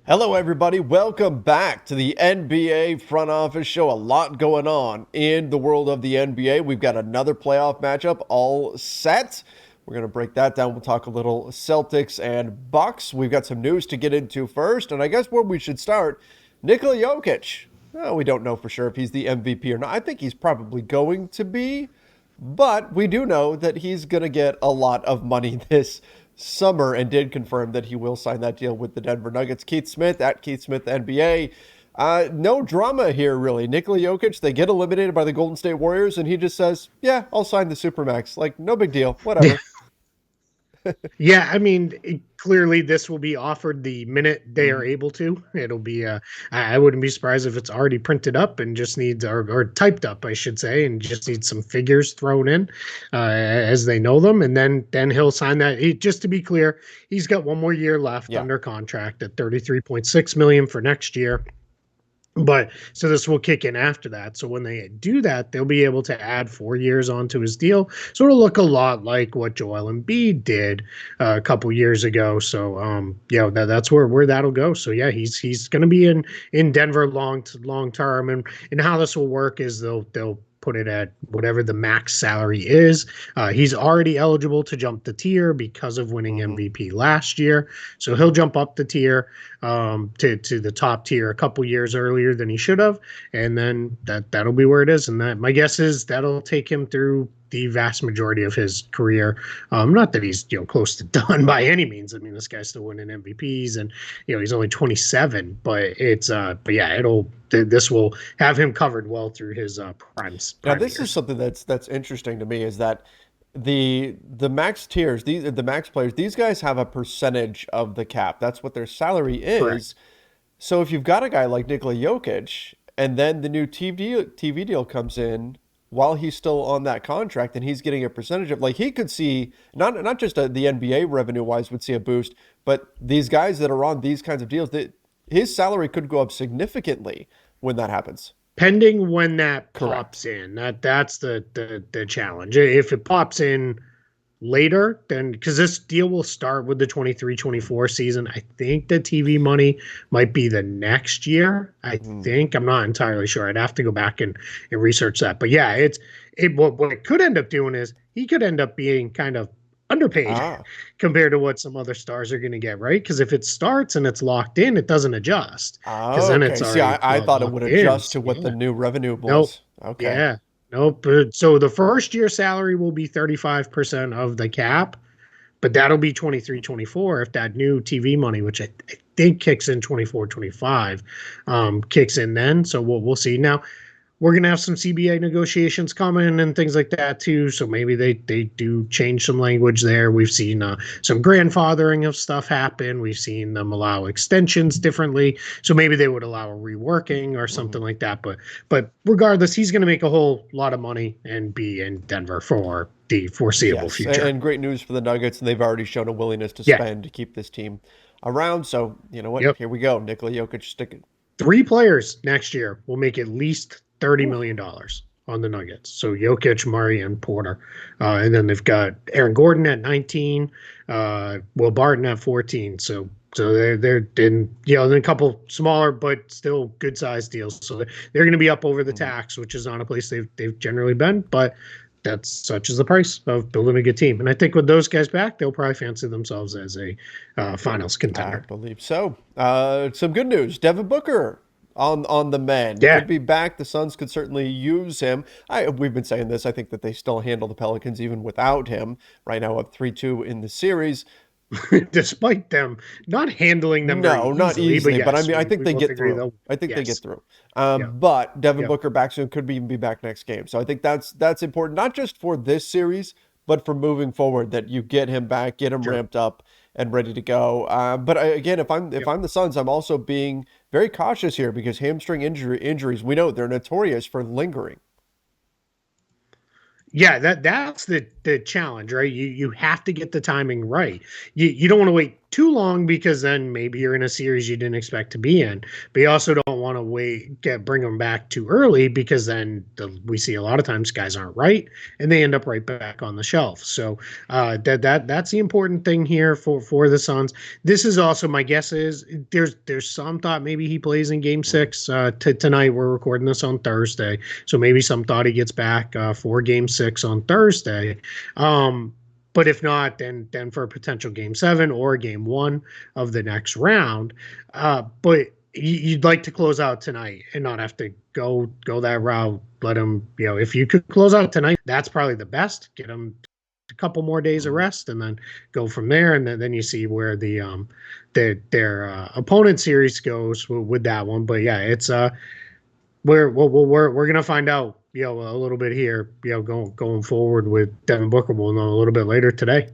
Hello, everybody. Welcome back to the NBA Front Office Show. A lot going on in the world of the NBA. We've got another playoff matchup all set. We're going to break that down. We'll talk a little Celtics and Bucks. We've got some news to get into first. And I guess where we should start, Nikola Jokic. Well, we don't know for sure if he's the MVP or not. I think he's probably going to be. But we do know that he's going to get a lot of money this summer and did confirm that he will sign that deal with the Denver Nuggets. Keith Smith at Keith Smith NBA. No drama here, really. Nikola Jokic, they get eliminated by the Golden State Warriors, and he just says, yeah, I'll sign the Supermax. Like, no big deal. Whatever. Yeah, I mean, clearly this will be offered the minute they are able to. It'll be, I wouldn't be surprised if it's already printed up and just needs, or typed up, I should say, and just needs some figures thrown in as they know them. And then he'll sign that. Just to be clear, he's got one more year left under contract at $33.6 million for next year. But so this will kick in after that. So when they do that, they'll be able to add 4 years onto his deal. So it'll look a lot like what Joel Embiid did a couple years ago. So that's where that'll go. So yeah, he's going to be in Denver long term. And how this will work is they'll put it at whatever the max salary is. He's already eligible to jump the tier because of winning MVP last year. So he'll jump up the tier to the top tier a couple years earlier than he should have. And then that'll be where it is. And that my guess is that'll take him through the vast majority of his career. Not that he's close to done by any means. I mean, this guy's still winning MVPs, and he's only 27. But this will have him covered well through his prime Now, this years. is something that's interesting to me is that the max tiers, the max players, these guys have a percentage of the cap. That's what their salary Correct. is. So if you've got a guy like Nikola Jokic, and then the new TV deal comes in while he's still on that contract, and he's getting a percentage of, like, he could see not just the NBA revenue wise would see a boost, but these guys that are on these kinds of deals, that his salary could go up significantly when that happens. Pending when that Correct. pops in. That's the challenge. If it pops in later, then because this deal will start with the 23-24 season. I think the TV money might be the next year. I Mhm. think. I'm not entirely sure. I'd have to go back and research that. But yeah, what it could end up doing is he could end up being kind of underpaid Ah. compared to what some other stars are going to get, right? Because if it starts and it's locked in, it doesn't adjust because Oh, then okay. it's See, already I thought it would locked in. adjust So, to what the yeah. new revenue Nope. was. Okay. Yeah. Nope. So the first year salary will be 35% of the cap, but that'll be 23-24 if that new TV money, which I think kicks in 24-25, kicks in then. So we'll see. Now, we're going to have some CBA negotiations coming and things like that too. So maybe they do change some language there. We've seen some grandfathering of stuff happen. We've seen them allow extensions differently. So maybe they would allow a reworking or something Mhm. like that. But regardless, he's going to make a whole lot of money and be in Denver for the foreseeable Yes, future. and great news for the Nuggets, and they've already shown a willingness to Yeah. spend to keep this team around. So, you know what? Yep. Here we go. Nikola Jokic sticking. 3 players next year will make at least $30 million on the Nuggets. So Jokic, Murray, and Porter, and then they've got Aaron Gordon at 19, Will Barton at 14. So they're in then a couple smaller but still good sized deals. So they're going to be up over the Mhm. tax, which is not a place they've generally been, but. That's such is the price of building a good team, and I think with those guys back, they'll probably fancy themselves as a finals I contender. believe so. Some good news. Devin Booker on the mend Yeah, could be back. The Suns could certainly use him. We've been saying this. I think that they still handle the Pelicans even without him. Right now, up 3-2 in the series. despite them not handling them very No, not easily. But easily, but I yes, mean, I think we they both get agree through. they'll. I think they get Yes. through. Yep. But Devin Yep. Booker back soon could even be back next game. So I think that's important, not just for this series, but for moving forward. That you get him back, get him Sure. ramped up and ready to go. Again, if Yep. I'm the Suns, I'm also being very cautious here because hamstring injuries, we know they're notorious for lingering. Yeah, that's the challenge, right? You have to get the timing right. You don't want to wait too long, because then maybe you're in a series you didn't expect to be in. But you also don't want to bring them back too early, because then we see a lot of times guys aren't right and they end up right back on the shelf. So that's the important thing here for the Suns. This is also, my guess is there's some thought maybe he plays in Game 6 tonight. We're recording this on Thursday, so maybe some thought he gets back for Game 6 on Thursday. But if not, then for a potential Game 7 or Game 1 of the next round. But you'd like to close out tonight and not have to go that route. Let him, if you could close out tonight, that's probably the best. Get him a couple more days of rest and then go from there. And then you see where their opponent series goes with that one. But yeah, it's we're gonna find out a little bit here, going forward with Devin Booker. We'll know a little bit later today.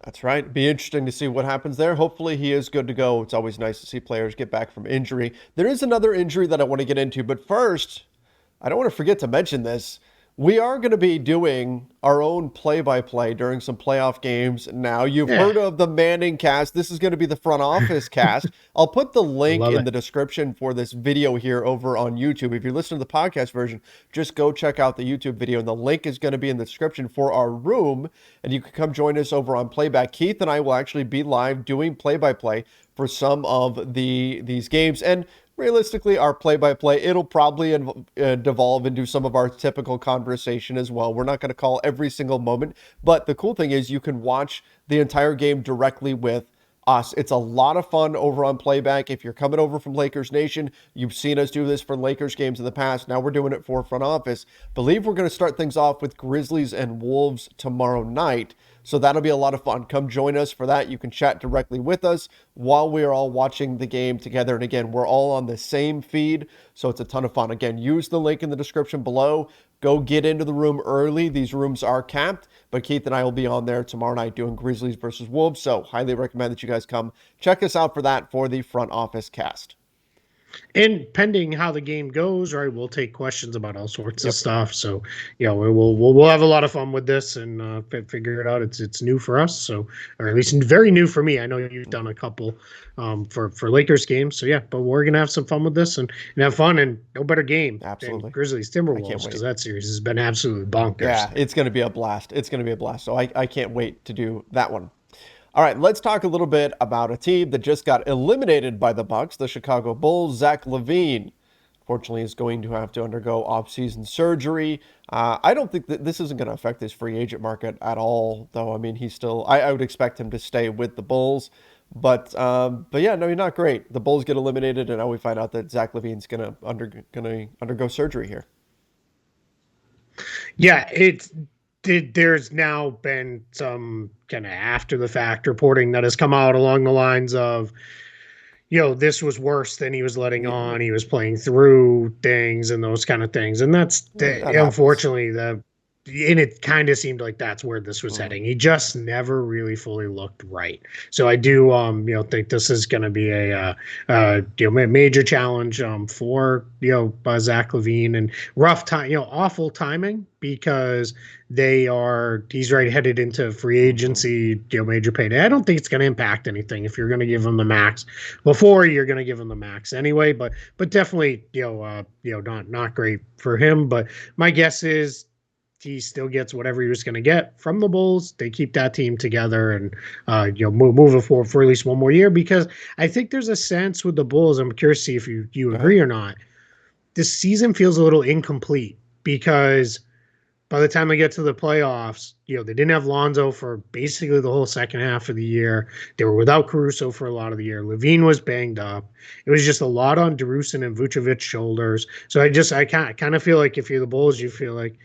That's right. Be interesting to see what happens there. Hopefully he is good to go. It's always nice to see players get back from injury. There is another injury that I want to get into, but first, I don't want to forget to mention this. We are going to be doing our own play-by-play during some playoff games. Now, you've heard of the Manning cast. This is going to be the front office cast. I'll put the link in the description for this video here over on YouTube. If you're listening to the podcast version, just go check out the YouTube video, and the link is going to be in the description for our room, and you can come join us over on Playback. Keith and I will actually be live doing play-by-play for some of these games, and realistically, our play-by-play, it'll probably devolve into some of our typical conversation as well. We're not going to call every single moment, but the cool thing is you can watch the entire game directly with us. It's a lot of fun over on Playback. If you're coming over from Lakers Nation, you've seen us do this for Lakers games in the past. Now we're doing it for front office. Believe we're going to start things off with Grizzlies and Wolves tomorrow night. So that'll be a lot of fun. Come join us for that. You can chat directly with us while we are all watching the game together. And again, we're all on the same feed, so it's a ton of fun. Again, use the link in the description below. Go get into the room early. These rooms are capped, but Keith and I will be on there tomorrow night doing Grizzlies versus Wolves. So highly recommend that you guys come check us out for that for the front office cast. And pending how the game goes, right, we'll take questions about all sorts of stuff. So, we'll have a lot of fun with this and figure it out. It's new for us, so, or at least very new for me. I know you've done a couple for Lakers games, so yeah. But we're gonna have some fun with this and have fun, and no better game than Grizzlies Timberwolves, because that series has been absolutely bonkers. Yeah, it's gonna be a blast. It's gonna be a blast. So I can't wait to do that one. All right, let's talk a little bit about a team that just got eliminated by the Bucks, the Chicago Bulls. Zach LaVine, unfortunately, is going to have to undergo off-season surgery. I don't think that this isn't going to affect his free agent market at all, though. I mean, he's still. I would expect him to stay with the Bulls, but yeah, no, he's not great. The Bulls get eliminated, and now we find out that Zach LaVine's going to undergo surgery here. Yeah, there's now been some kind of after the fact reporting that has come out along the lines of, this was worse than he was letting on. He was playing through things and those kind of things. And that unfortunately, and it kind of seemed like that's where this was heading. He just never really fully looked right. So I do, think this is going to be a major challenge for Zach LaVine, and rough time, awful timing, because he's right headed into free agency, major payday. I don't think it's going to impact anything if you're going to give him the max before you're going to give him the max anyway. But definitely, not great for him. But my guess is he still gets whatever he was going to get from the Bulls. They keep that team together and move it forward for at least one more year, because I think there's a sense with the Bulls. I'm curious to see if you agree or not. This season feels a little incomplete, because by the time they get to the playoffs, they didn't have Lonzo for basically the whole second half of the year. They were without Caruso for a lot of the year. Levine was banged up. It was just a lot on Drusen and Vucevic's shoulders. So I kind of feel like if you're the Bulls, you feel like,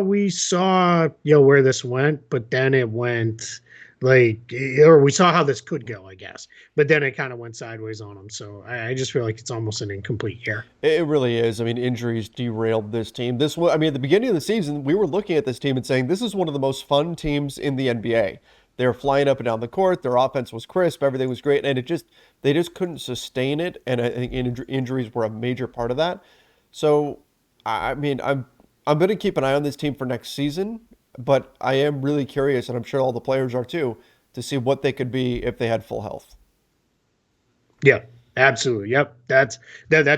we saw where this went, but then it went or we saw how this could go, I guess, but then it kind of went sideways on them. So I just feel like it's almost an incomplete year. It really is. I mean, injuries derailed this team. At the beginning of the season, we were looking at this team and saying, this is one of the most fun teams in the NBA. They were flying up and down the court. Their offense was crisp. Everything was great. And they just couldn't sustain it. And I think injuries were a major part of that. So, I mean, I'm going to keep an eye on this team for next season, but I am really curious, and I'm sure all the players are too, to to see what they could be if they had full health. Yeah, absolutely. Yep. That's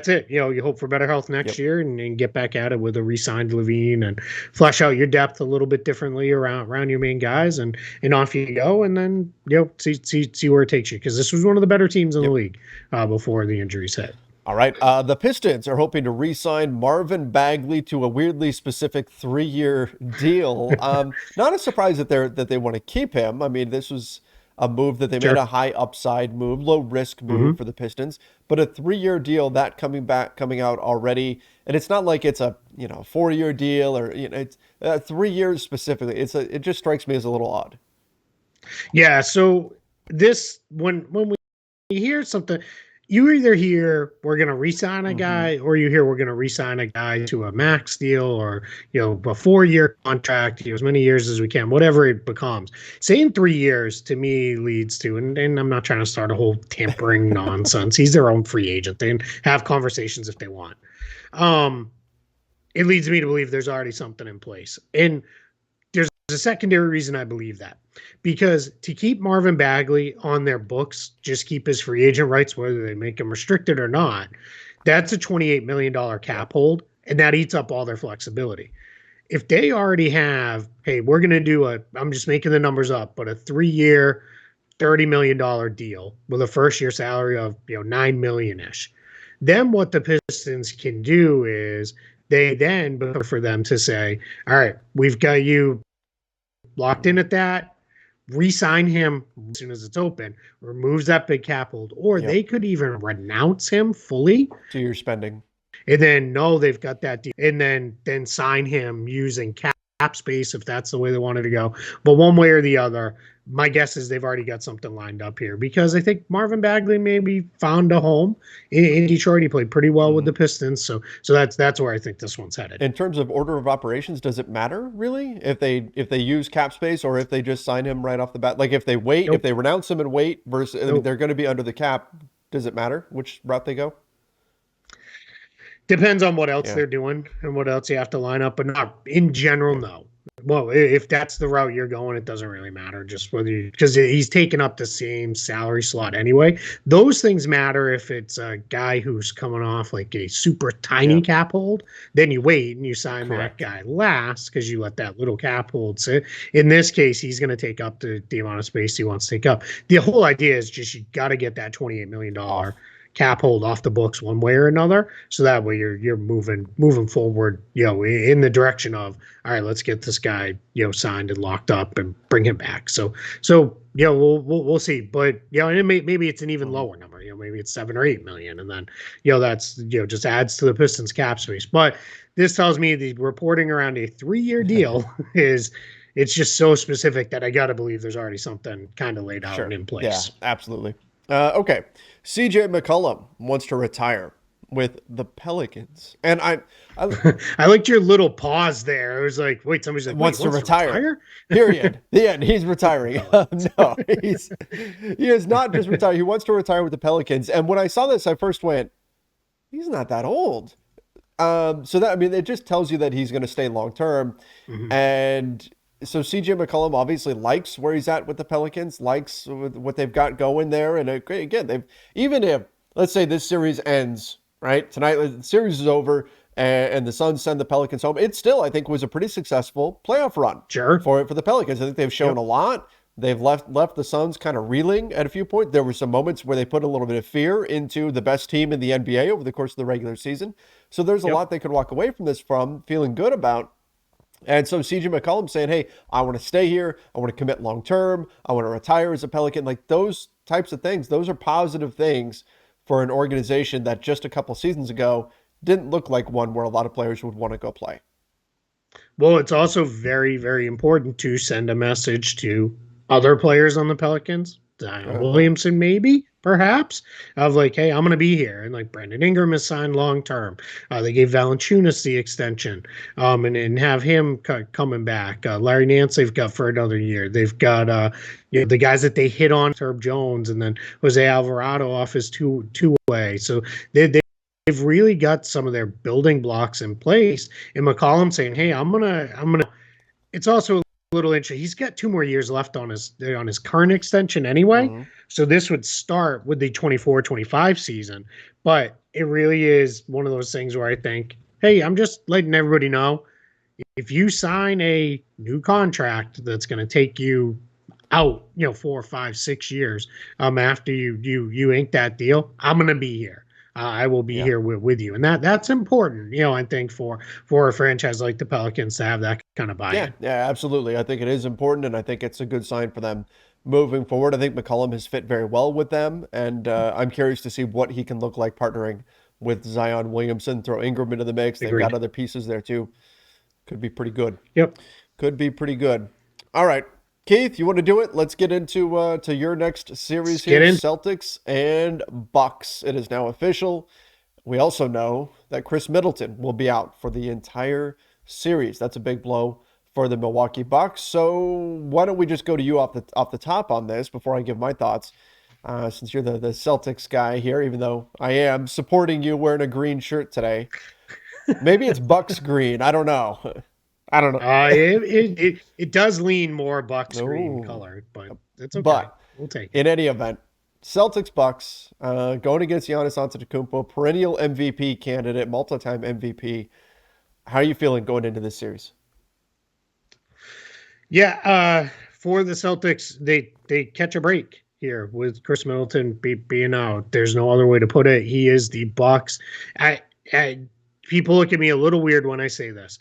it. You hope for better health next year and get back at it with a re-signed Levine and flesh out your depth a little bit differently around your main guys and off you go. And then, see where it takes you. Because this was one of the better teams in the league before the injuries hit. All right. The Pistons are hoping to re-sign Marvin Bagley to a weirdly specific 3-year deal. Not a surprise that they want to keep him. I mean, this was a move that they made, a high upside move, low risk move for the Pistons, but a 3-year deal that coming out already. And it's not like it's a 4-year deal or it's 3 years specifically. It just strikes me as a little odd. Yeah. So this when we hear something, you either hear we're going to re-sign a guy or you hear we're going to re-sign a guy to a max deal or, a 4-year contract, as many years as we can, whatever it becomes. Saying 3 years to me leads to, and I'm not trying to start a whole tampering nonsense. He's their own free agent. They can have conversations if they want. It leads me to believe there's already something in place. And there's a secondary reason I believe that. Because to keep Marvin Bagley on their books, just keep his free agent rights, whether they make him restricted or not, that's a $28 million cap hold, and that eats up all their flexibility. If they already have, hey, we're going to do I'm just making the numbers up, but a 3-year, $30 million deal with a first-year salary of $9 million-ish, then what the Pistons can do is they then look for them to say, all right, we've got you locked in at that. Re-sign him as soon as it's open, removes that big cap hold, or they could even renounce him fully. To your spending. And then they've got that deal. And then sign him using cap space if that's the way they wanted to go. But one way or the other, my guess is they've already got something lined up here because I think Marvin Bagley maybe found a home in Detroit. He played pretty well with the Pistons. So that's where I think this one's headed. In terms of order of operations, does it matter really if they use cap space or if they just sign him right off the bat? Like if they wait, if they renounce him and wait versus I mean, they're going to be under the cap. Does it matter which route they go? Depends on what else they're doing and what else you have to line up, but not in general, no. Well, if that's the route you're going, it doesn't really matter just whether because he's taking up the same salary slot anyway. Those things matter if it's a guy who's coming off like a super tiny cap hold. Then you wait and you sign that guy last because you let that little cap hold sit. In this case, he's going to take up the amount of space he wants to take up. The whole idea is just you got to get that $28 million cap hold off the books one way or another, so that way you're moving forward, in the direction of all right, let's get this guy signed and locked up and bring him back. So we'll see, but and maybe it's an even lower number, maybe it's 7 or 8 million, and then that's just adds to the Pistons cap space. But this tells me the reporting around a 3-year deal it's just so specific that I gotta believe there's already something kind of laid out and in place. Yeah, absolutely. Okay. CJ McCullum wants to retire with the Pelicans. And I liked your little pause there. It was like, wait, somebody's like, wants to retire? Period. The end. He's retiring. No, he is not just retired. He wants to retire with the Pelicans. And when I saw this, I first went, he's not that old. So that, I mean, it just tells you that he's going to stay long-term. And so CJ McCollum obviously likes where he's at with the Pelicans, likes what they've got going there. And again, even if, let's say this series ends, right? Tonight, the series is over and the Suns send the Pelicans home. It still, I think, was a pretty successful playoff run for the Pelicans. I think they've shown a lot. They've left the Suns kind of reeling at a few points. There were some moments where they put a little bit of fear into the best team in the NBA over the course of the regular season. So there's a lot they could walk away from this from feeling good about. And so CJ McCollum saying, hey, I want to stay here. I want to commit long-term. I want to retire as a Pelican. Like those types of things, those are positive things for an organization that just a couple seasons ago didn't look like one where a lot of players would want to go play. Well, it's also very, very important to send a message to other players on the Pelicans. Williamson, maybe, perhaps, of like, hey, I'm going to be here. And like Brandon Ingram is signed long-term. They gave Valanciunas the extension and have him coming back. Larry Nance they've got for another year. They've got the guys that they hit on, Herb Jones, and then Jose Alvarado off his two-way. So they've really got some of their building blocks in place. And McCollum saying, hey, I'm gonna. It's also little interesting. He's got 2 more years left on his current extension anyway. Mhm. So this would start with the 24-25 season. But it really is one of those things where I think, hey, I'm just letting everybody know, if you sign a new contract that's going to take you out, 4, 5, 6 years after you ink that deal, I'm going to be here. I will be Yeah. here with you, and that's important. I think for a franchise like the Pelicans to have that kind of Yeah, buy-in. yeah, absolutely. I think it is important, and I think it's a good sign for them moving forward. I think McCullum has fit very well with them, and I'm curious to see what he can look like partnering with Zion Williamson. Throw Ingram into the mix. They've got Agreed. other pieces there too. Could be pretty good. Yep. Could be pretty good. All right, Keith, you want to do it? Let's get into to your next series Let's here, get in. Celtics and Bucks. It is now official. We also know that Khris Middleton will be out for the entire series. That's a big blow for the Milwaukee Bucks. So why don't we just go to you off the top on this before I give my thoughts? Since you're the Celtics guy here, even though I am supporting you wearing a green shirt today. Maybe it's Bucks green. I don't know. I don't know. It does lean more Bucks green No. colored, but it's okay. But We'll take it. in any event, Celtics Bucks going against Giannis Antetokounmpo, perennial MVP candidate, multi-time MVP. How are you feeling going into this series? Yeah, for the Celtics, they catch a break here with Khris Middleton being out. There's no other way to put it. He is the Bucks. I people look at me a little weird when I say this.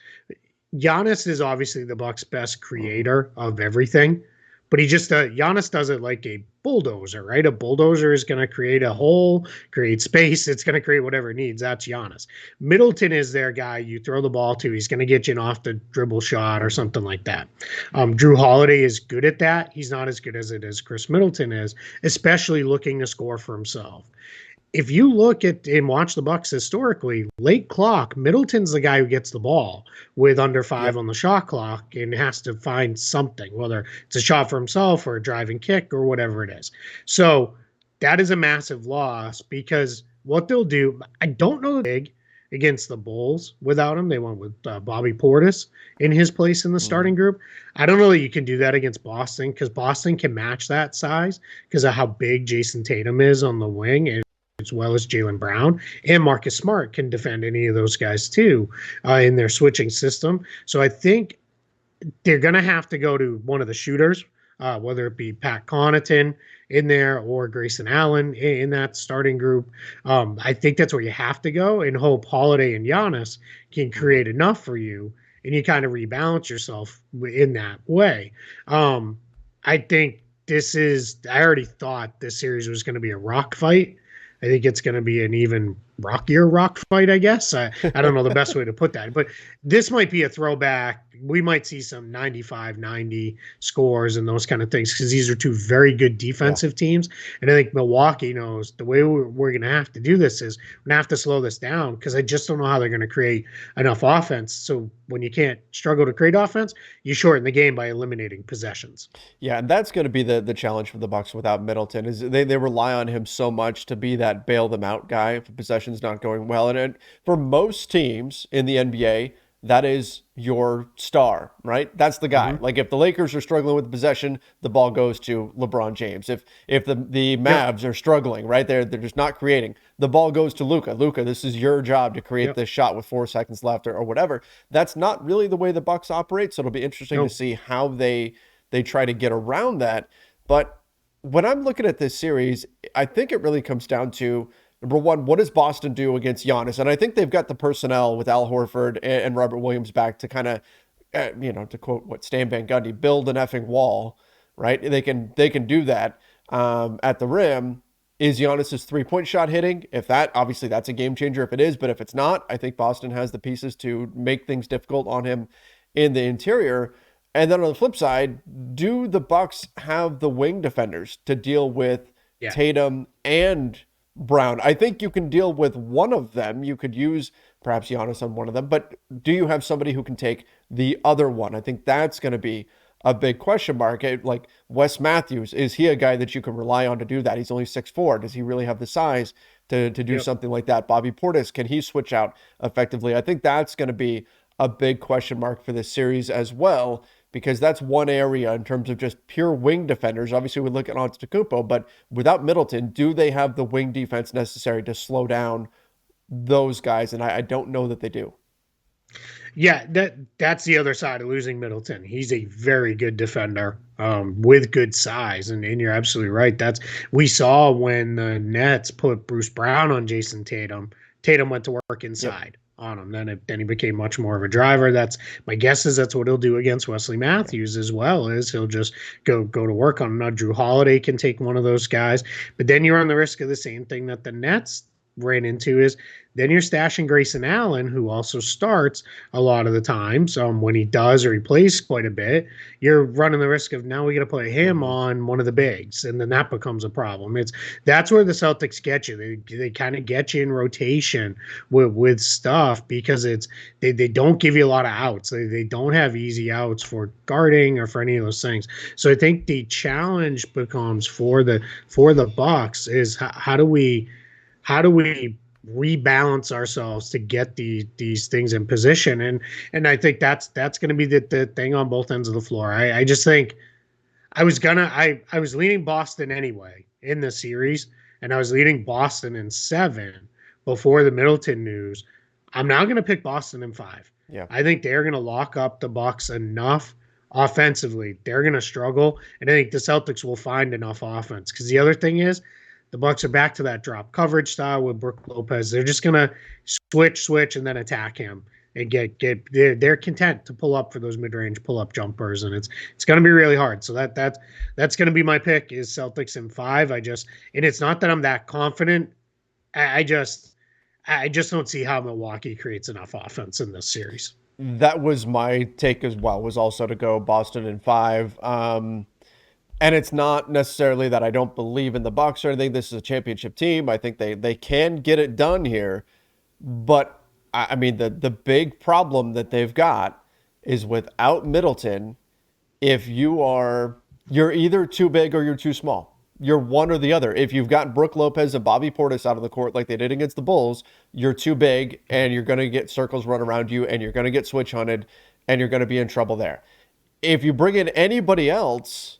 Giannis is obviously the Bucks' best creator of everything, but Giannis does it like a bulldozer, right? A bulldozer is going to create a hole, create space. It's going to create whatever it needs. That's Giannis. Middleton is their guy. You throw the ball to, he's going to get you an off the dribble shot or something like that. Drew Holiday is good at that. He's not as good as it is Khris Middleton is, especially looking to score for himself. If you look at and watch the Bucks historically, late clock, Middleton's the guy who gets the ball with under 5 Yep. on the shot clock and has to find something, whether it's a shot for himself or a driving kick or whatever it is. So that is a massive loss because what they'll do, I don't know the big against the Bulls without him. They went with Bobby Portis in his place in the Mhm. starting group. I don't know that you can do that against Boston because Boston can match that size because of how big Jason Tatum is on the wing. And as well as Jaylen Brown and Marcus Smart can defend any of those guys too in their switching system. So I think they're going to have to go to one of the shooters, whether it be Pat Connaughton in there or Grayson Allen in that starting group. I think that's where you have to go and hope Holiday and Giannis can Mhm. create enough for you and you kind of rebalance yourself in that way. I think I already thought this series was going to be a rock fight. I think it's going to be an even rockier rock fight, I guess. I don't know the best way to put that, but this might be a throwback. We might see some 95-90 scores and those kind of things because these are two very good Yeah. defensive teams. And I think Milwaukee knows the way we're going to have to do this is we're going to have to slow this down because I just don't know how they're going to create enough offense. So when you can't struggle to create offense, you shorten the game by eliminating possessions. Yeah, and that's going to be the challenge for the Bucks without Middleton is they rely on him so much to be that bail them out guy if a possession's not going well. And for most teams in the NBA, that is your star, right? That's the guy. Mm-hmm. Like if the Lakers are struggling with possession, the ball goes to LeBron James. If the Yep. Mavs are struggling, right? They're just not creating. The ball goes to Luka. Luka, this is your job to create Yep. this shot with 4 seconds left or whatever. That's not really the way the Bucks operate. So it'll be interesting to No. see how they try to get around that. But when I'm looking at this series, I think it really comes down to number one, what does Boston do against Giannis? And I think they've got the personnel with Al Horford and Robert Williams back to kind of, to quote what Stan Van Gundy, build an effing wall, right? They can do that at the rim. Is Giannis's 3-point shot hitting? If that, obviously that's a game changer if it is, but if it's not, I think Boston has the pieces to make things difficult on him in the interior. And then on the flip side, do the Bucks have the wing defenders to deal with Yeah. Tatum and Brown? I think you can deal with one of them. You could use perhaps Giannis on one of them, but do you have somebody who can take the other one? I think that's going to be a big question mark. Like Wes Matthews, is he a guy that you can rely on to do that? He's only 6'4". Does he really have the size to do Yep. something like that? Bobby Portis, can he switch out effectively? I think that's going to be a big question mark for this series as well. because that's one area in terms of just pure wing defenders. Obviously, we look at Antetokounmpo, but without Middleton, do they have the wing defense necessary to slow down those guys? And I don't know that they do. Yeah, that's the other side of losing Middleton. He's a very good defender with good size, and you're absolutely right. That's we saw when the Nets put Bruce Brown on Jason Tatum. Tatum went to work inside on him. Then he became much more of a driver. That's my guess is that's what he'll do against Wesley Matthews as well. Is he'll just go to work on him. Now Drew Holiday can take one of those guys, but then you run the risk of the same thing that the Nets ran into is then you're stashing Grayson Allen, who also starts a lot of the times. When he does or he plays quite a bit, you're running the risk of now we got to play him on one of the bigs, and then that becomes a problem. That's where the Celtics get you. They kind of get you in rotation with stuff because they don't give you a lot of outs. They don't have easy outs for guarding or for any of those things. So I think the challenge becomes for the Bucks is how do we rebalance ourselves to get these things in position, and I think that's going to be the thing on both ends of the floor. I just think I was leaning Boston anyway in the series, and I was leading Boston in 7 before the Middleton news. I'm now going to pick Boston in 5. Yeah, I think they're going to lock up the Bucks enough offensively. They're going to struggle, and I think the Celtics will find enough offense because the other thing is, the Bucks are back to that drop coverage style with Brook Lopez. They're just gonna switch, and then attack him and they're content to pull up for those mid-range pull-up jumpers, and it's gonna be really hard. So that's gonna be my pick is Celtics in 5. And it's not that I'm that confident. I just don't see how Milwaukee creates enough offense in this series. That was my take as well. Was also to go Boston in 5. And it's not necessarily that I don't believe in the Bucks or anything. This is a championship team. I think they can get it done here. But, I mean, the big problem that they've got is without Middleton, if you're either too big or you're too small. You're one or the other. If you've got Brook Lopez and Bobby Portis out of the court like they did against the Bulls, you're too big and you're going to get circles run around you and you're going to get switch hunted and you're going to be in trouble there. If you bring in anybody else,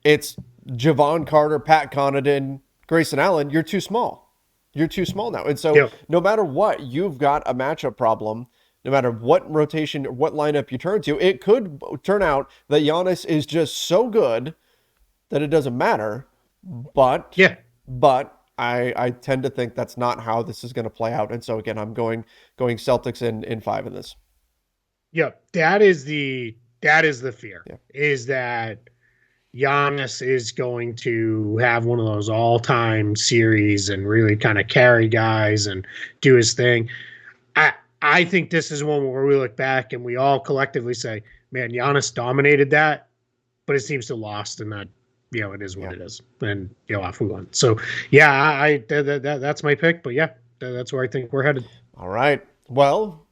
it's Javon Carter, Pat Connaughton, Grayson Allen. You're too small. You're too small now. And so no matter what, you've got a matchup problem. No matter what rotation, what lineup you turn to, it could turn out that Giannis is just so good that it doesn't matter. But I tend to think that's not how this is going to play out. And so again, I'm going Celtics in 5 in this. Yeah, that is the fear. Yeah. Is that Giannis is going to have one of those all-time series and really kind of carry guys and do his thing. I think this is one where we look back and we all collectively say, man, Giannis dominated that, but his team still lost, and that, it is what it is. And, off we went. So, yeah, that's my pick, but yeah, that's where I think we're headed. All right. Well,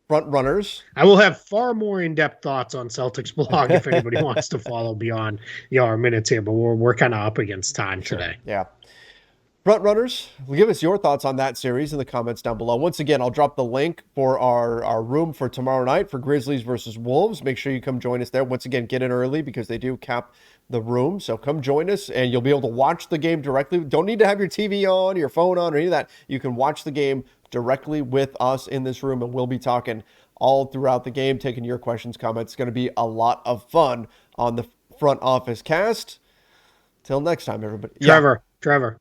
front runners. I will have far more in-depth thoughts on Celtics blog if anybody wants to follow beyond our minutes here, but we're kind of up against time today. Yeah. Front runners, give us your thoughts on that series in the comments down below. Once again, I'll drop the link for our room for tomorrow night for Grizzlies versus Wolves. Make sure you come join us there. Once again, get in early because they do cap the room. So come join us and you'll be able to watch the game directly. Don't need to have your TV on, your phone on, or any of that. You can watch the game directly with us in this room, and we'll be talking all throughout the game, taking your questions, comments. It's going to be a lot of fun on the Front Office Cast. Till next time, everybody. Trevor.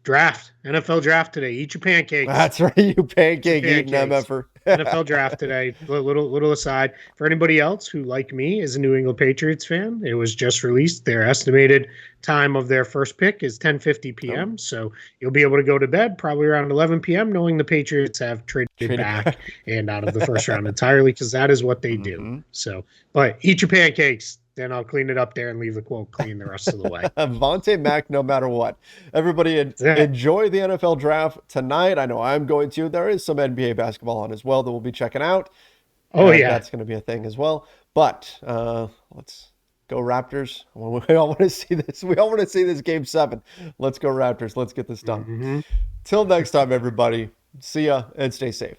Draft. NFL draft today. Eat your pancakes. That's right. You pancake eating MFer. NFL draft today. Little aside. For anybody else who, like me, is a New England Patriots fan, it was just released. Their estimated time of their first pick is 10:50 p.m. So you'll be able to go to bed probably around 11 p.m. knowing the Patriots have traded back and out of the first round entirely, because that is what they do. So, but eat your pancakes. Then I'll clean it up there and leave the quote clean the rest of the way. Vontae Mack, no matter what. Everybody enjoy the NFL draft tonight. I know I'm going to. There is some NBA basketball on as well that we'll be checking out. That's going to be a thing as well. But let's go Raptors. We all want to see this. We all want to see this Game 7. Let's go Raptors. Let's get this done. Till next time, everybody. See ya and stay safe.